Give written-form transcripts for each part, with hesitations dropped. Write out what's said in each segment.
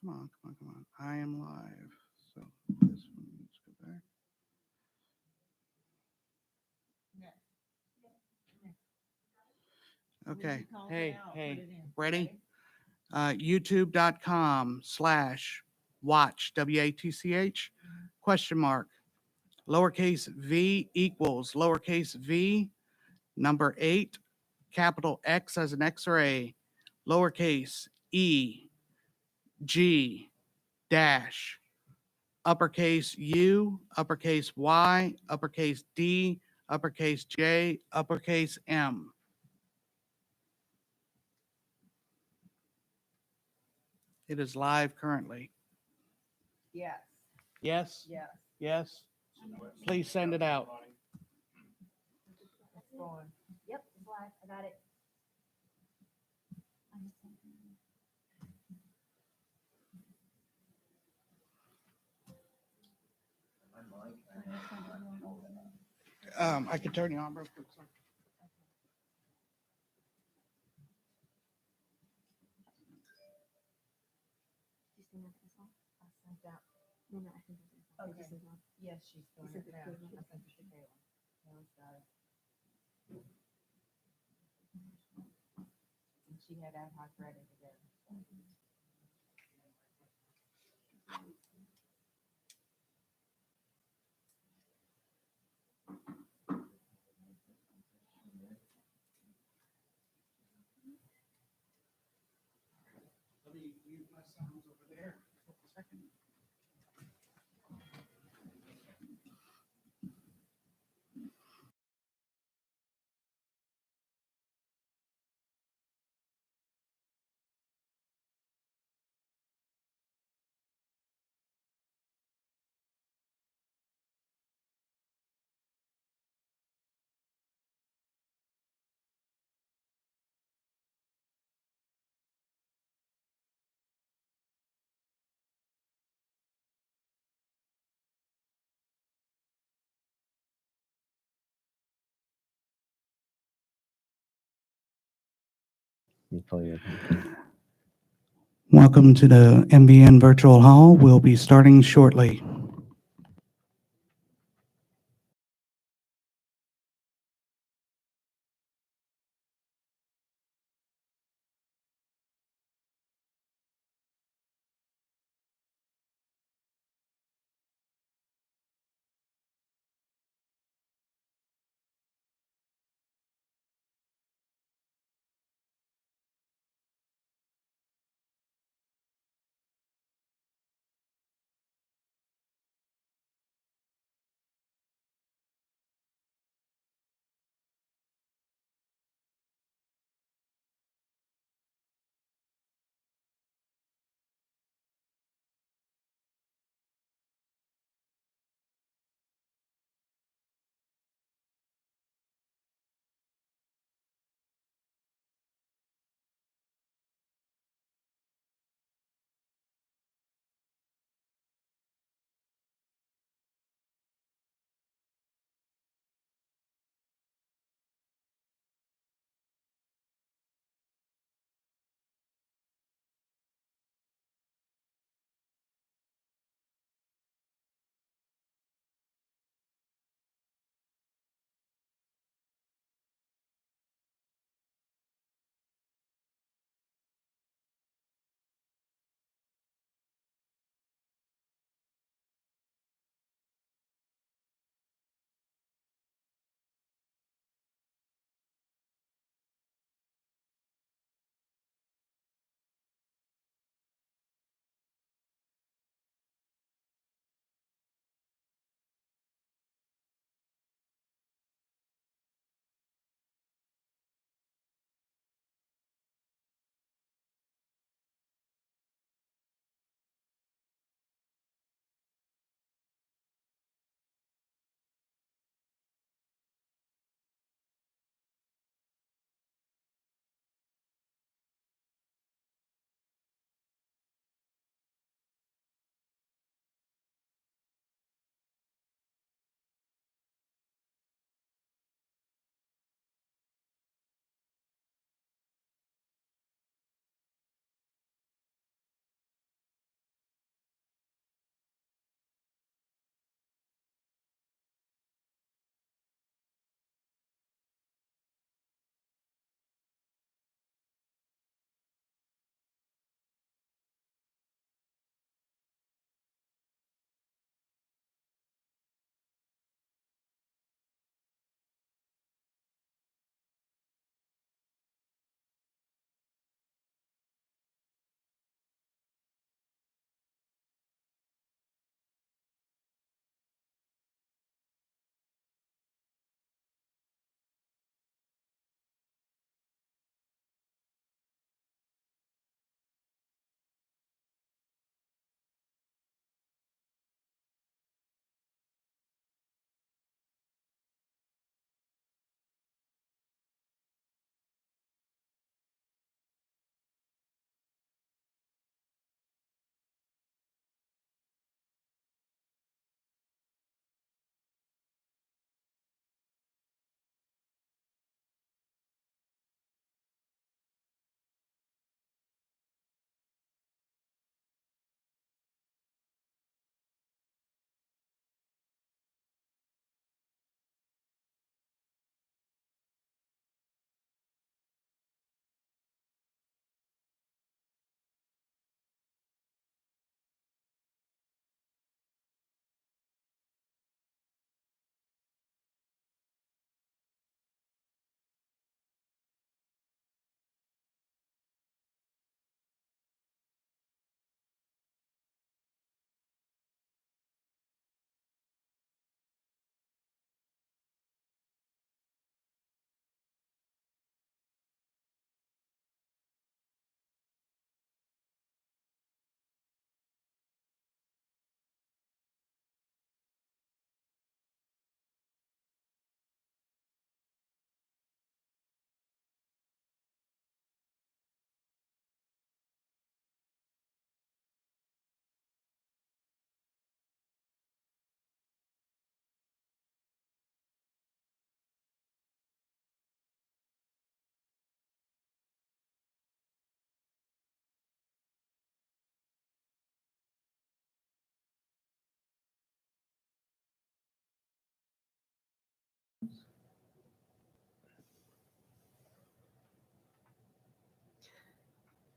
Come on, come on, come on. I am live. So this one needs to go back. Okay. Hey, ready? YouTube.com/watch, WATCH, question mark, lowercase v equals lowercase v, number 8, capital X as an X-ray, lowercase e, g, dash, uppercase U, uppercase Y, uppercase D, uppercase J, uppercase M. It is live currently. Yes, Yes? yes, Yes? Please send it out. it's going. Yep, it's live, I got it. I can turn you on real quick. Sorry. You seen that as well? I sent out. No, no, I think it's this one. This is one. Yes, she's You doing sent it it now. to me. I sent it to Kayla. Kayla's got it. And she had ad hoc ready to go. Let me mute my sounds over there. Hold a second. Welcome to the MVN Virtual Hall. We'll be starting shortly.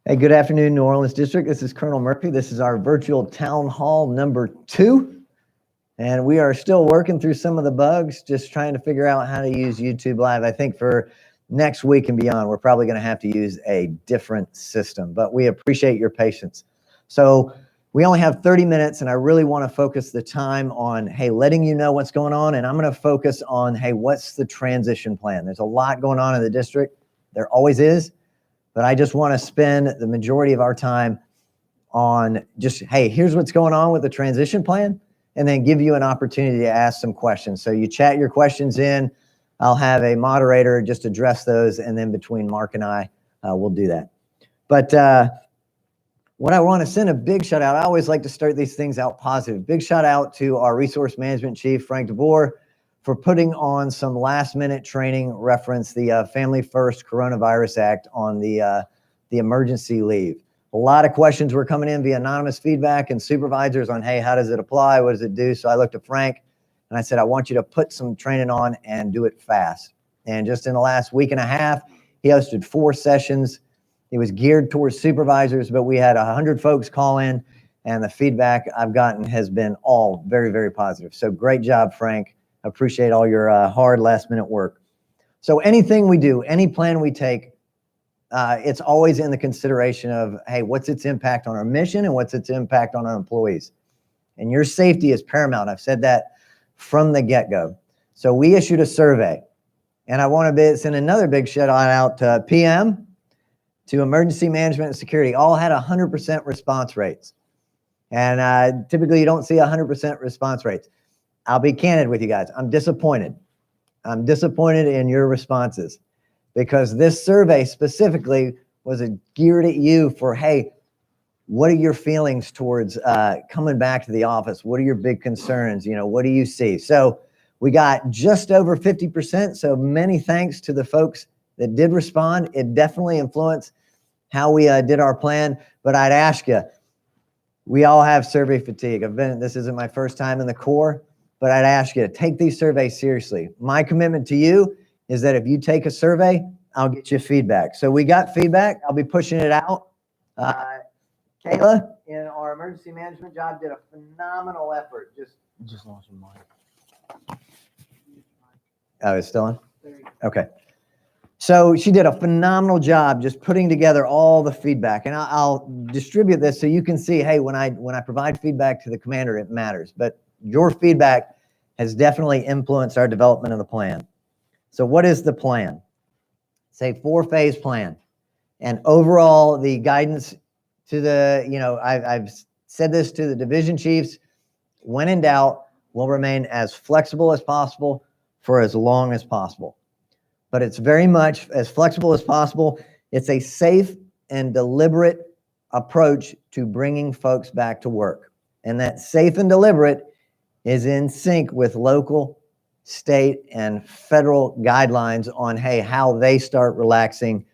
Hey, good afternoon, New Orleans District. This is Colonel Murphy. This is our virtual town hall number 2. And we are still working through some of the bugs, just trying to figure out how to use YouTube Live. I think for next week and beyond, we're probably going to have to use a different system, but we appreciate your patience. So we only have 30 minutes, and I really want to focus the time on, hey, letting you know what's going on. And I'm going to focus on, hey, what's the transition plan? There's a lot going on in the district. There always is. But I just want to spend the majority of our time on just, hey, here's what's going on with the transition plan, and then give you an opportunity to ask some questions. So you chat your questions in. I'll have a moderator just address those, and then between Mark and I, we'll do that. But what I want to send a big shout out, I always like to start these things out positive. Big shout out to our Resource Management Chief, Frank DeBoer, for putting on some last minute training, reference the Family First Coronavirus Act on the emergency leave. A lot of questions were coming in via anonymous feedback and supervisors on, hey, how does it apply? What does it do? So I looked at Frank and I said, I want you to put some training on and do it fast. And just in the last week and a half, he hosted 4 sessions. It was geared towards supervisors, but we had 100 folks call in, and the feedback I've gotten has been all very, very positive. So great job, Frank. Appreciate all your hard last minute work. So anything we do, any plan we take, it's always in the consideration of, hey, what's its impact on our mission and what's its impact on our employees? And your safety is paramount. I've said that from the get-go. So we issued a survey, and I want to send another big shout out to PM, to emergency management and security. All had 100% response rates. And typically you don't see 100% response rates. I'll be candid with you guys. I'm disappointed. I'm disappointed in your responses, because this survey specifically was geared at you for, hey, what are your feelings towards coming back to the office? What are your big concerns? You know, what do you see? So we got just over 50%. So many thanks to the folks that did respond. It definitely influenced how we did our plan. But I'd ask you, we all have survey fatigue. This isn't my first time in the Corps, but I'd ask you to take these surveys seriously. My commitment to you is that if you take a survey, I'll get you feedback. So we got feedback. I'll be pushing it out. Kayla, in our emergency management job, did a phenomenal effort. Just lost your mic. Oh, it's still on? Okay. So she did a phenomenal job just putting together all the feedback. And I'll distribute this so you can see, hey, when I provide feedback to the commander, it matters. But your feedback has definitely influenced our development of the plan. So what is the plan? It's a 4-phase plan. And overall, the guidance to the, I've said this to the division chiefs, when in doubt, we'll remain as flexible as possible for as long as possible. But it's very much as flexible as possible. It's a safe and deliberate approach to bringing folks back to work. And that safe and deliberate is in sync with local, state, and federal guidelines on, hey, how they start relaxing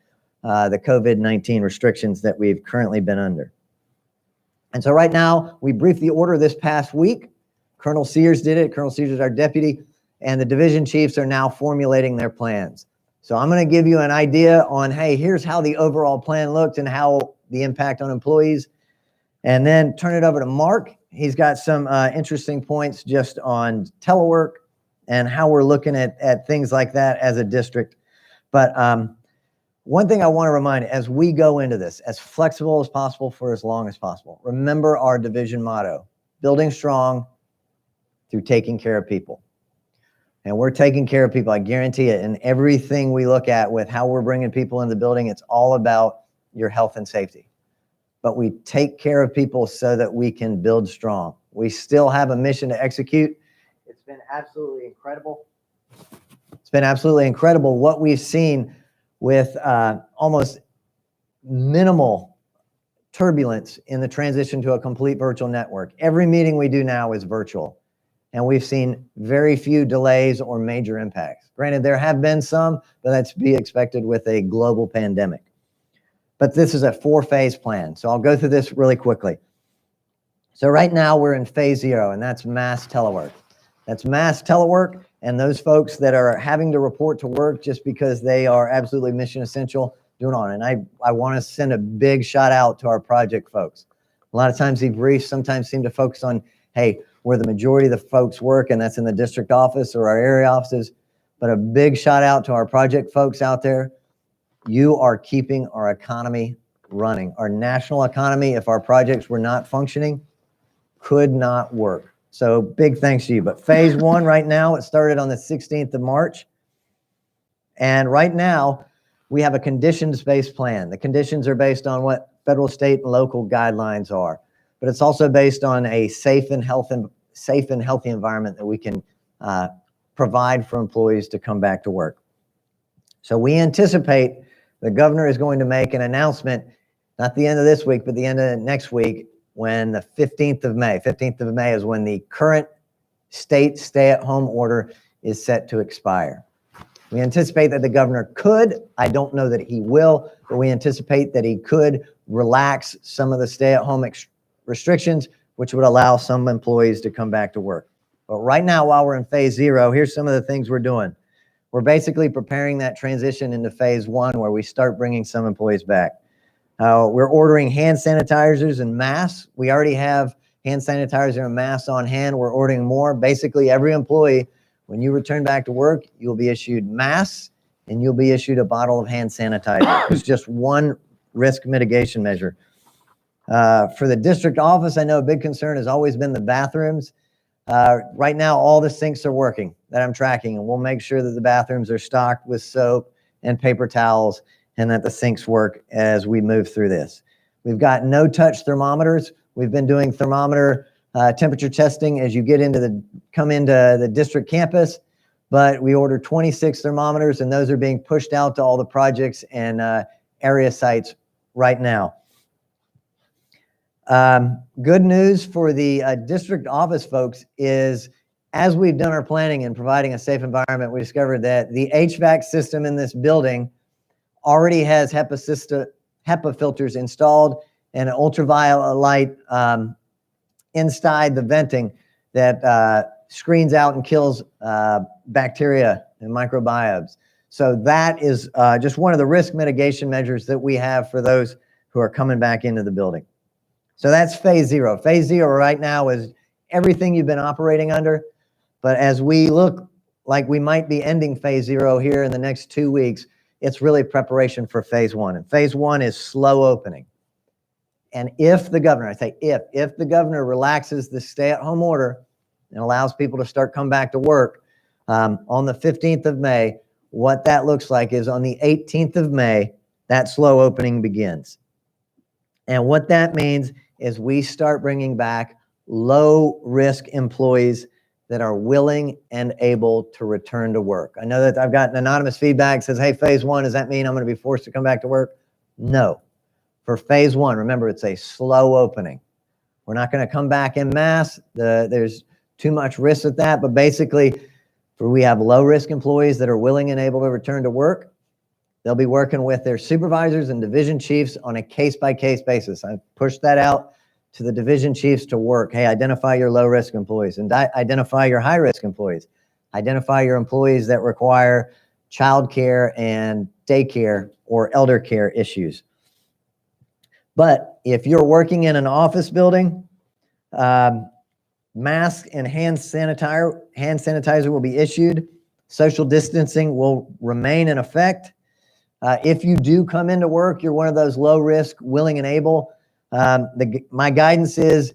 the COVID-19 restrictions that we've currently been under. And so right now, we briefed the order this past week. Colonel Sears did it. Colonel Sears is our deputy, and the division chiefs are now formulating their plans. So I'm going to give you an idea on, hey, here's how the overall plan looked and how the impact on employees, and then turn it over to Mark. He's got some interesting points just on telework and how we're looking at things like that as a district. But one thing I want to remind, as we go into this, as flexible as possible for as long as possible, remember our division motto, building strong through taking care of people. And we're taking care of people, I guarantee it. And everything we look at with how we're bringing people in the building, it's all about your health and safety. But we take care of people so that we can build strong. We still have a mission to execute. It's been absolutely incredible. It's been absolutely incredible what we've seen with almost minimal turbulence in the transition to a complete virtual network. Every meeting we do now is virtual. And we've seen very few delays or major impacts. Granted, there have been some, but that's to be expected with a global pandemic. But this is a 4-phase plan. So I'll go through this really quickly. So right now we're in phase 0, and that's mass telework. That's mass telework, and those folks that are having to report to work just because they are absolutely mission essential, doing on it. And I want to send a big shout out to our project folks. A lot of times these briefs sometimes seem to focus on, hey, where the majority of the folks work, and that's in the district office or our area offices. But a big shout out to our project folks out there. You are keeping our economy running. Our national economy, if our projects were not functioning, could not work. So big thanks to you. But phase one right now, it started on the 16th of March. And right now, we have a conditions-based plan. The conditions are based on what federal, state, and local guidelines are. But it's also based on a safe and healthy environment that we can provide for employees to come back to work. So we anticipate the governor is going to make an announcement, not the end of this week, but the end of next week, when the 15th of May. 15th of May is when the current state stay-at-home order is set to expire. We anticipate that the governor could, I don't know that he will, but we anticipate that he could relax some of the stay-at-home restrictions, which would allow some employees to come back to work. But right now, while we're in phase zero, here's some of the things we're doing. We're basically preparing that transition into phase one, where we start bringing some employees back. We're ordering hand sanitizers and masks. We already have hand sanitizer and masks on hand. We're ordering more. Basically, every employee, when you return back to work, you'll be issued masks and you'll be issued a bottle of hand sanitizer. It's just one risk mitigation measure. For the district office, I know a big concern has always been the bathrooms. Right now, all the sinks are working that I'm tracking, and we'll make sure that the bathrooms are stocked with soap and paper towels, and that the sinks work as we move through this. We've got no-touch thermometers. We've been doing thermometer temperature testing as you come into the district campus, but we ordered 26 thermometers, and those are being pushed out to all the projects and area sites right now. Good news for the district office folks is, as we've done our planning and providing a safe environment, we discovered that the HVAC system in this building already has HEPA filters installed and an ultraviolet light inside the venting that screens out and kills bacteria and microbiomes. So that is just one of the risk mitigation measures that we have for those who are coming back into the building. So that's phase zero. Phase zero right now is everything you've been operating under. But as we look like we might be ending phase zero here in the next 2 weeks, it's really preparation for phase one. And phase one is slow opening. And if the governor, I say if the governor relaxes the stay-at-home order and allows people to start coming back to work on the 15th of May, what that looks like is on the 18th of May, that slow opening begins. And what that means is we start bringing back low-risk employees that are willing and able to return to work. I know that I've gotten anonymous feedback that says, hey, phase one, does that mean I'm going to be forced to come back to work? No. For phase one, remember, it's a slow opening. We're not going to come back en masse. There's too much risk at that. But basically, we have low-risk employees that are willing and able to return to work. They'll be working with their supervisors and division chiefs on a case-by-case basis. I've pushed that out to the division chiefs to work. Hey, identify your low-risk employees and identify your high-risk employees. Identify your employees that require childcare and daycare or elder care issues. But if you're working in an office building, mask and hand sanitizer will be issued. Social distancing will remain in effect. If you do come into work, you're one of those low-risk, willing and able. My guidance is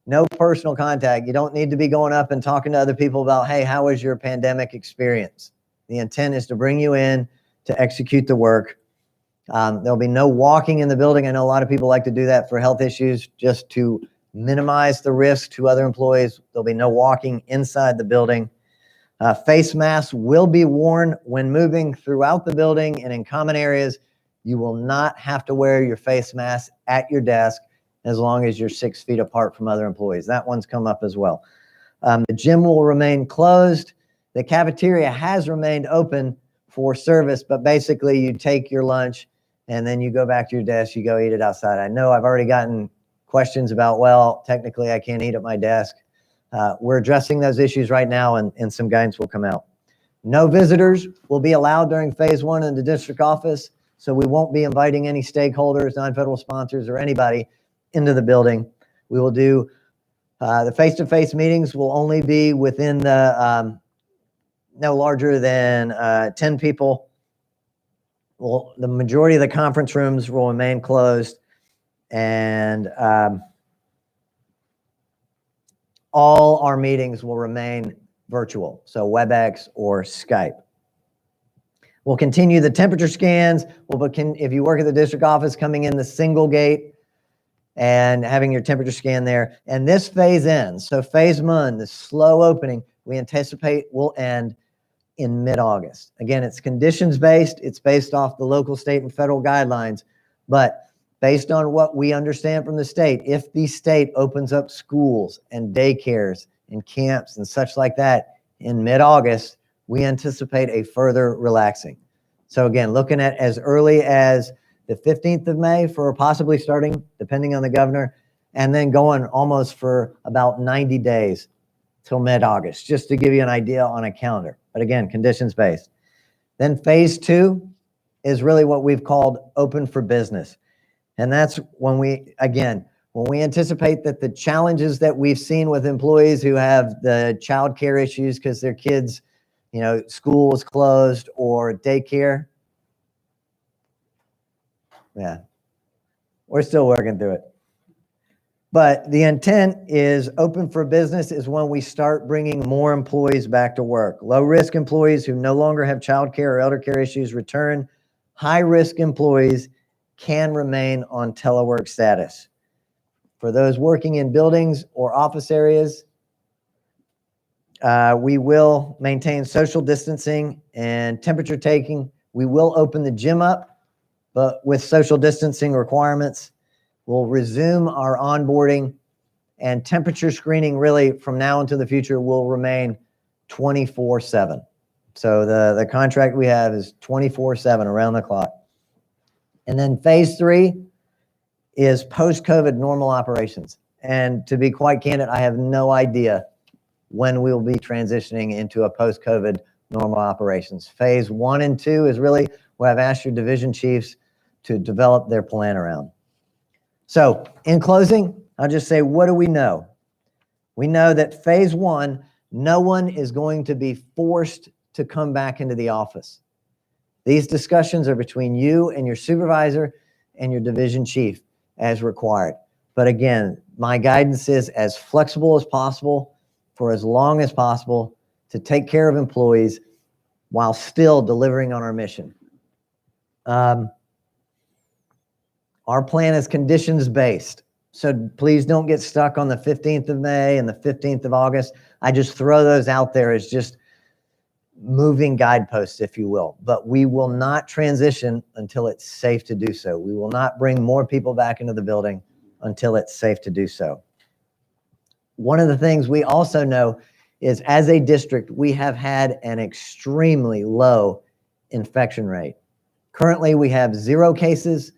no personal contact. You don't need to be going up and talking to other people about, hey, how was your pandemic experience? The intent is to bring you in to execute the work. There'll be no walking in the building. I know a lot of people like to do that for health issues, just to minimize the risk to other employees. There'll be no walking inside the building. Face masks will be worn when moving throughout the building and in common areas. You will not have to wear your face mask at your desk as long as you're 6 feet apart from other employees. That one's come up as well. The gym will remain closed. The cafeteria has remained open for service, but basically you take your lunch and then you go back to your desk, you go eat it outside. I know I've already gotten questions about, well, technically I can't eat at my desk. We're addressing those issues right now, and some guidance will come out. No visitors will be allowed during phase one in the district office. So we won't be inviting any stakeholders, non-federal sponsors, or anybody into the building. We will do the face-to-face meetings will only be within the no larger than 10 people. Well, the majority of the conference rooms will remain closed, and all our meetings will remain virtual, so WebEx or Skype. We'll continue the temperature scans. If you work at the district office, coming in the single gate and having your temperature scan there. And this phase ends. So phase one, the slow opening, we anticipate will end in mid-August. Again, it's conditions-based. It's based off the local, state, and federal guidelines. But based on what we understand from the state, if the state opens up schools and daycares and camps and such like that in mid-August, we anticipate a further relaxing. So again, looking at as early as the 15th of May for possibly starting, depending on the governor, and then going almost for about 90 days till mid-August, just to give you an idea on a calendar. But again, conditions-based. Then phase two is really what we've called open for business. And that's when we anticipate that the challenges that we've seen with employees who have the child care issues because their kids, school is closed or daycare. Yeah, we're still working through it. But the intent is open for business is when we start bringing more employees back to work. Low-risk employees who no longer have child care or elder care issues return. High-risk employees can remain on telework status. For those working in buildings or office areas, we will maintain social distancing and temperature taking. We will open the gym up, but with social distancing requirements. We'll resume our onboarding, and temperature screening really from now into the future will remain 24/7. So the contract we have is 24/7 around the clock. And then phase three is post-COVID normal operations. And to be quite candid, I have no idea when we'll be transitioning into a post-COVID normal operations. Phase 1 and 2 is really what I've asked your division chiefs to develop their plan around. So in closing, I'll just say, what do we know? We know that phase 1, no one is going to be forced to come back into the office. These discussions are between you and your supervisor and your division chief as required. But again, my guidance is as flexible as possible for as long as possible to take care of employees while still delivering on our mission. Our plan is conditions-based. So please don't get stuck on the 15th of May and the 15th of August. I just throw those out there as just moving guideposts, if you will. But we will not transition until it's safe to do so. We will not bring more people back into the building until it's safe to do so. One of the things we also know is as a district, we have had an extremely low infection rate. Currently, we have 0 cases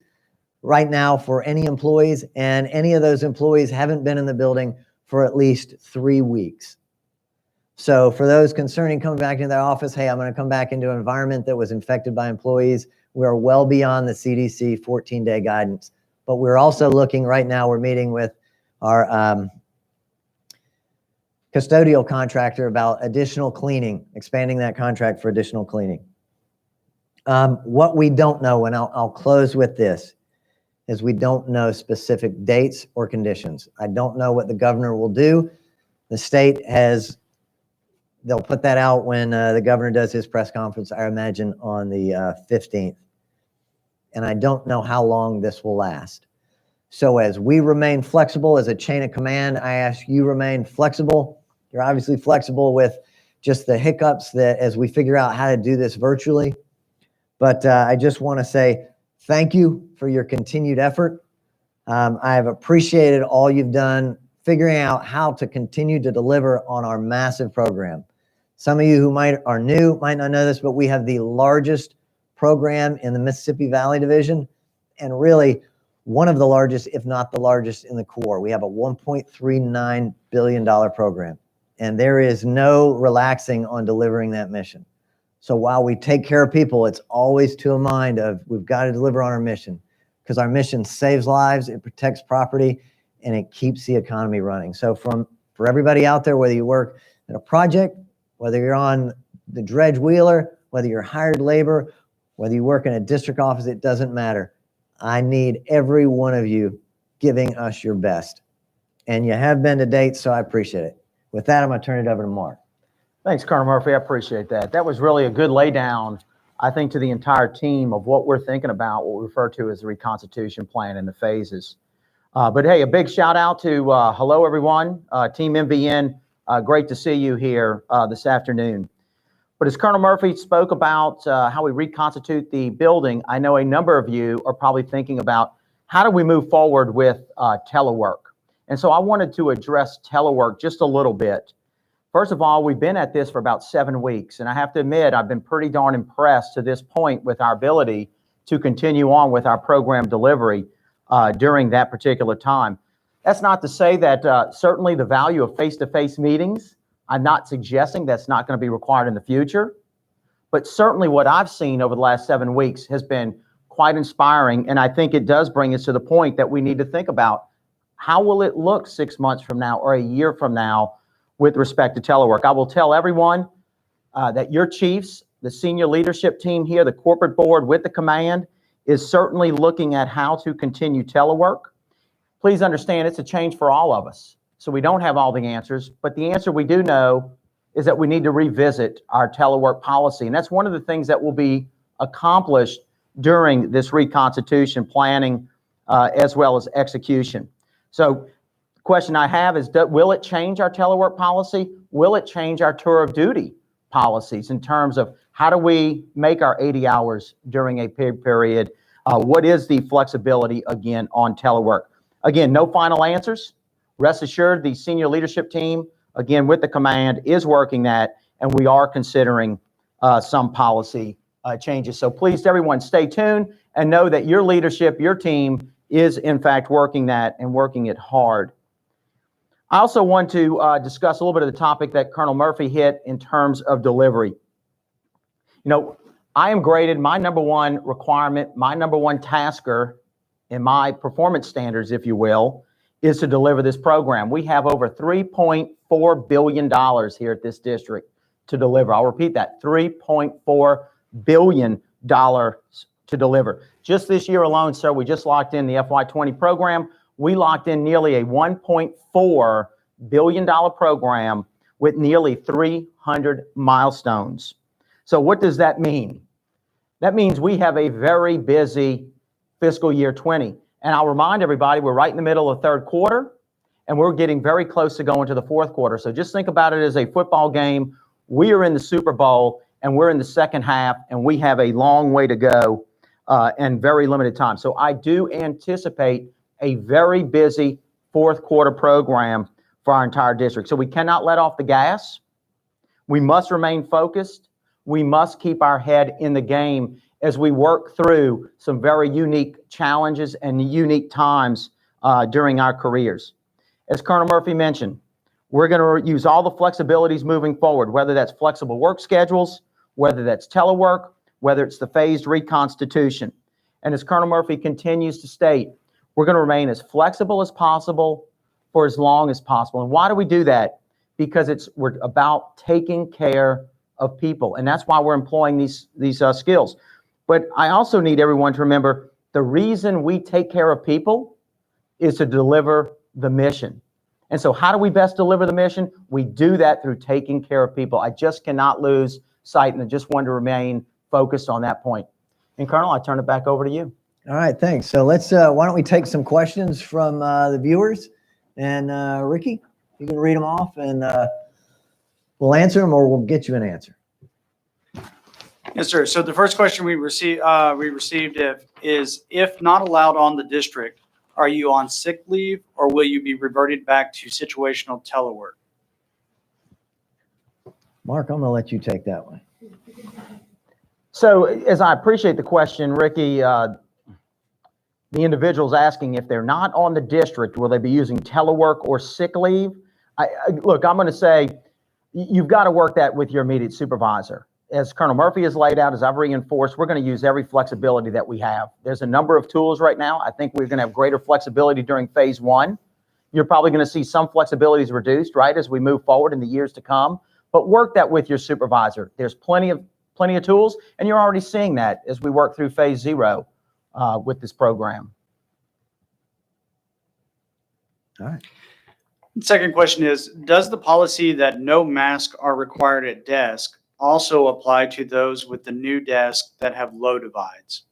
right now for any employees, and any of those employees haven't been in the building for at least 3 weeks. So for those concerning coming back into their office, hey, I'm going to come back into an environment that was infected by employees, we are well beyond the CDC 14-day guidance. But we're also looking right now, we're meeting with our custodial contractor about additional cleaning, expanding that contract for additional cleaning. What we don't know, and I'll close with this, is we don't know specific dates or conditions. I don't know what the governor will do. The state has, they'll put that out when the governor does his press conference, I imagine on the 15th. And I don't know how long this will last. So as we remain flexible as a chain of command, I ask you remain flexible. You're obviously flexible with just the hiccups that as we figure out how to do this virtually. But I just want to say thank you for your continued effort. I have appreciated all you've done figuring out how to continue to deliver on our massive program. Some of you who are new might not know this, but we have the largest program in the Mississippi Valley Division, and really one of the largest, if not the largest, in the Corps. We have a $1.39 billion program, and there is no relaxing on delivering that mission. So while we take care of people, it's always to a mind of we've got to deliver on our mission, because our mission saves lives, it protects property, and it keeps the economy running. So for everybody out there, whether you work in a project, whether you're on the dredge wheeler, whether you're hired labor, whether you work in a district office, it doesn't matter. I need every one of you giving us your best. And you have been to date, so I appreciate it. With that, I'm going to turn it over to Mark. Thanks, Colonel Murphy. I appreciate that. That was really a good laydown, I think, to the entire team of what we're thinking about, what we refer to as the reconstitution plan and the phases. But hey, a big shout out to hello, everyone. Team MVN, great to see you here this afternoon. But as Colonel Murphy spoke about how we reconstitute the building, I know a number of you are probably thinking about how do we move forward with telework. And so I wanted to address telework just a little bit. First of all, we've been at this for about 7 weeks, and I have to admit, I've been pretty darn impressed to this point with our ability to continue on with our program delivery during that particular time. That's not to say that certainly the value of face-to-face meetings, I'm not suggesting that's not going to be required in the future, but certainly what I've seen over the last 7 weeks has been quite inspiring, and I think it does bring us to the point that we need to think about how will it look 6 months from now or a year from now with respect to telework. I will tell everyone that your chiefs, the senior leadership team here, the corporate board with the command is certainly looking at how to continue telework. Please understand it's a change for all of us. So we don't have all the answers, but the answer we do know is that we need to revisit our telework policy. And that's one of the things that will be accomplished during this reconstitution planning as well as execution. So the question I have is, will it change our telework policy? Will it change our tour of duty policies in terms of how do we make our 80 hours during a period? What is the flexibility, again, on telework? Again, no final answers. Rest assured, the senior leadership team, again, with the command, is working that, and we are considering some policy changes. So please, everyone, stay tuned and know that your leadership, your team, is in fact working that and working it hard. I also want to discuss a little bit of the topic that Colonel Murphy hit in terms of delivery. You know, I am graded, my number one requirement, my number one tasker in my performance standards, if you will, is to deliver this program. We have over $3.4 billion here at this district to deliver. I'll repeat that, $3.4 billion to deliver. Just this year alone, sir, we just locked in the FY20 program. We locked in nearly a $1.4 billion program with nearly 300 milestones. So what does that mean? That means we have a very busy fiscal year 20. And I'll remind everybody, we're right in the middle of third quarter, and we're getting very close to going to the fourth quarter. So just think about it as a football game. We are in the Super Bowl, and we're in the second half, and we have a long way to go and very limited time. So I do anticipate a very busy fourth quarter program for our entire district. So we cannot let off the gas. We must remain focused. We must keep our head in the game as we work through some very unique challenges and unique times during our careers. As Colonel Murphy mentioned, we're going to use all the flexibilities moving forward, whether that's flexible work schedules, whether that's telework, whether it's the phased reconstitution. And as Colonel Murphy continues to state, we're going to remain as flexible as possible for as long as possible. And why do we do that? Because we're about taking care of people. And that's why we're employing these skills. But I also need everyone to remember the reason we take care of people is to deliver the mission. And so how do we best deliver the mission? We do that through taking care of people. I just cannot lose sight, and I just want to remain focused on that point. And Colonel, I turn it back over to you. All right, thanks. So let's, why don't we take some questions from the viewers? And Ricky, you can read them off, and we'll answer them, or we'll get you an answer. Yes, sir. So the first question we received is, if not allowed on the district, are you on sick leave, or will you be reverted back to situational telework? Mark, I'm going to let you take that one. So as I appreciate the question, Ricky, the individual's asking if they're not on the district, will they be using telework or sick leave? Look, I'm going to say you've got to work that with your immediate supervisor. as Colonel Murphy has laid out, as I've reinforced, we're going to use every flexibility that we have. There's a number of tools right now. I think we're going to have greater flexibility during phase one. You're probably going to see some flexibilities reduced, right, as we move forward in the years to come. But work that with your supervisor. There's plenty of tools, and you're already seeing that as we work through phase 0 with this program. All right. Second question is, does the policy that no masks are required at desk also apply to those with the new desk that have low divides?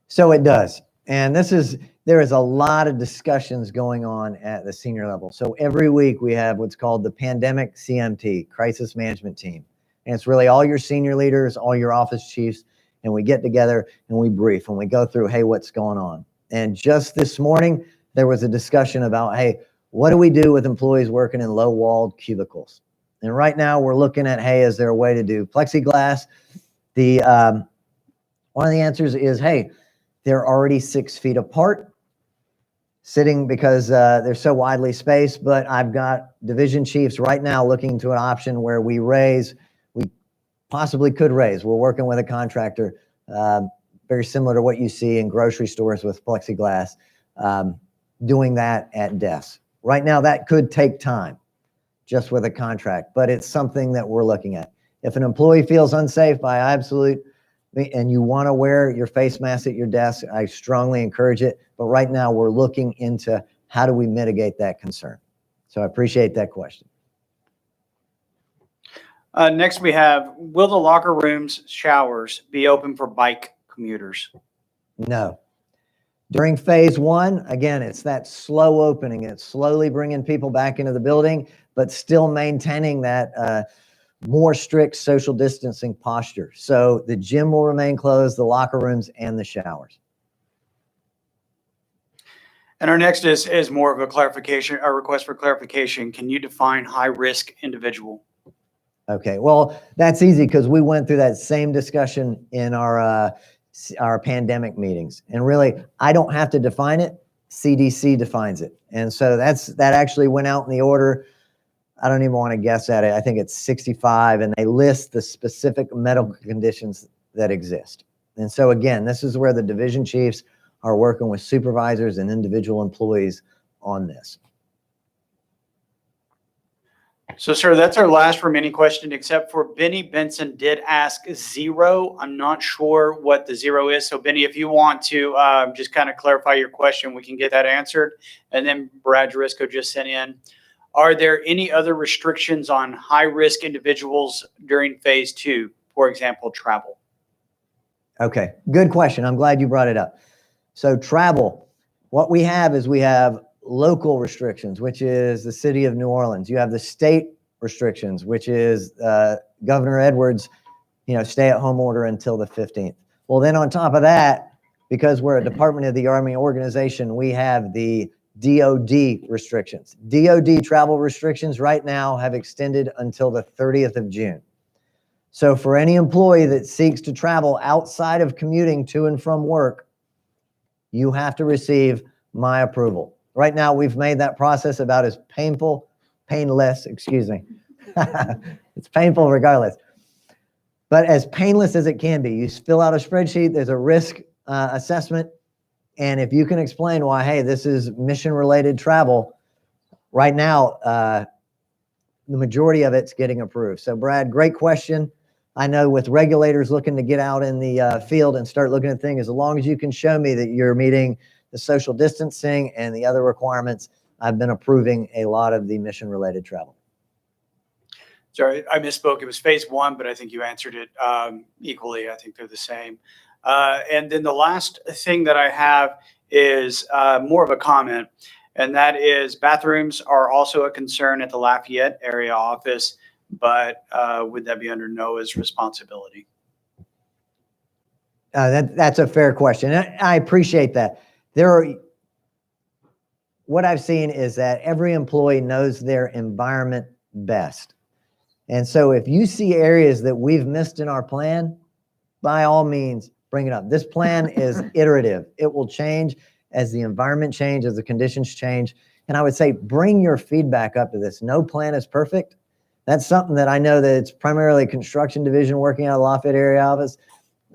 So it does. And there is a lot of discussions going on at the senior level. So every week we have what's called the Pandemic CMT, Crisis Management Team. And it's really all your senior leaders, all your office chiefs, and we get together and we brief and we go through, hey, what's going on? And just this morning, there was a discussion about, hey, what do we do with employees working in low-walled cubicles? And right now we're looking at, hey, is there a way to do plexiglass? One of the answers is, hey, they're already 6 feet apart, sitting because they're so widely spaced. But I've got division chiefs right now looking to an option where we possibly could raise. We're working with a contractor, very similar to what you see in grocery stores with plexiglass, doing that at desks. Right now, that could take time just with a contract, but it's something that we're looking at. If an employee feels unsafe and you want to wear your face mask at your desk, I strongly encourage it. But right now, we're looking into how do we mitigate that concern. So I appreciate that question. Next we have, will the locker rooms, showers be open for bike commuters? No. During phase 1, again, it's that slow opening. It's slowly bringing people back into the building, but still maintaining that more strict social distancing posture. So the gym will remain closed, the locker rooms, and the showers. And our next is more of a clarification, a request for clarification. Can you define high-risk individual? Okay, well, that's easy because we went through that same discussion in our pandemic meetings. And really, I don't have to define it. CDC defines it. And so that actually went out in the order. I don't even want to guess at it. I think it's 65, and they list the specific medical conditions that exist. And so again, this is where the division chiefs are working with supervisors and individual employees on this. So, sir, that's our last remaining question, except for Benny Benson did ask 0. I'm not sure what the 0 is. So, Benny, if you want to just kind of clarify your question, we can get that answered. And then Brad Jurisco just sent in, are there any other restrictions on high-risk individuals during phase 2, for example, travel? Okay, good question. I'm glad you brought it up. So travel, what we have is we have local restrictions, which is the city of New Orleans. You have the state restrictions, which is Governor Edwards, stay-at-home order until the 15th. Well, then on top of that, because we're a Department of the Army organization, we have the DOD restrictions. DOD travel restrictions right now have extended until the 30th of June. So for any employee that seeks to travel outside of commuting to and from work, you have to receive my approval. Right now, we've made that process about as painless, excuse me. It's painful regardless, but as painless as it can be. You fill out a spreadsheet, there's a risk assessment, and if you can explain why, hey, this is mission-related travel, right now, the majority of it's getting approved. So Brad, great question. I know with regulators looking to get out in the field and start looking at things, as long as you can show me that you're meeting the social distancing and the other requirements, I've been approving a lot of the mission-related travel. Sorry, I misspoke. It was phase 1, but I think you answered it equally. I think they're the same. And then the last thing that I have is more of a comment, and that is bathrooms are also a concern at the Lafayette area office, but would that be under NOAA's responsibility? That's a fair question. I appreciate that. What I've seen is that every employee knows their environment best. And so if you see areas that we've missed in our plan, by all means, bring it up. This plan is iterative. It will change as the environment changes, as the conditions change. And I would say, bring your feedback up to this. No plan is perfect, that's something that I know that it's primarily construction division working out of the Lafayette area office.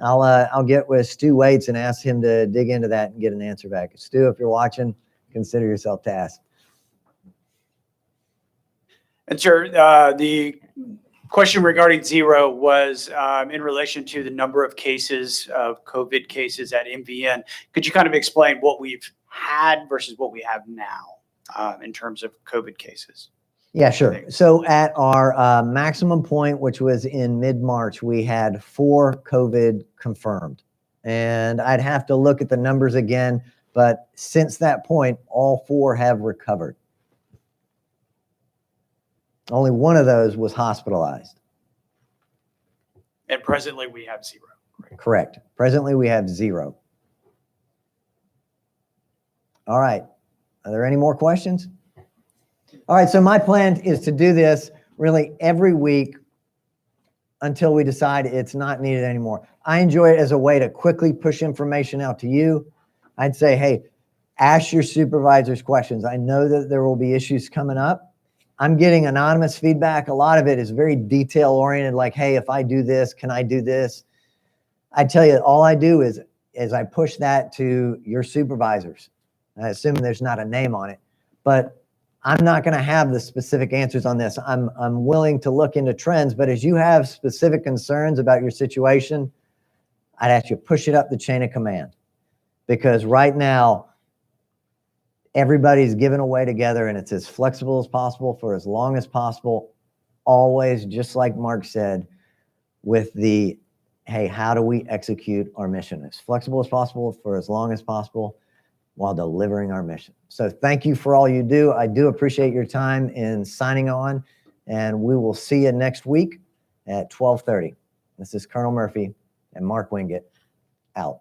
I'll get with Stu Waits and ask him to dig into that and get an answer back. Stu, if you're watching, consider yourself tasked. And sir, the question regarding zero was in relation to the number of cases of COVID cases at MVN. Could you kind of explain what we've had versus what we have now in terms of COVID cases? Yeah, sure. So at our maximum point, which was in mid-March, we had 4 COVID confirmed. And I'd have to look at the numbers again, but since that point, all 4 have recovered. Only one of those was hospitalized. And presently we have 0. Correct. Presently, we have 0. All right. Are there any more questions? All right. So my plan is to do this really every week until we decide it's not needed anymore. I enjoy it as a way to quickly push information out to you. I'd say, hey, ask your supervisors questions. I know that there will be issues coming up. I'm getting anonymous feedback. A lot of it is very detail oriented, like, hey, if I do this, can I do this? I tell you, all I do is I push that to your supervisors. I assume there's not a name on it, but I'm not going to have the specific answers on this. I'm willing to look into trends, but as you have specific concerns about your situation, I'd ask you to push it up the chain of command, because right now everybody's giving away together and it's as flexible as possible for as long as possible. Always, just like Mark said, with the, hey, how do we execute our mission? As flexible as possible for as long as possible while delivering our mission. So thank you for all you do. I do appreciate your time in signing on, and we will see you next week at 12:30. This is Colonel Murphy and Mark Wingate out.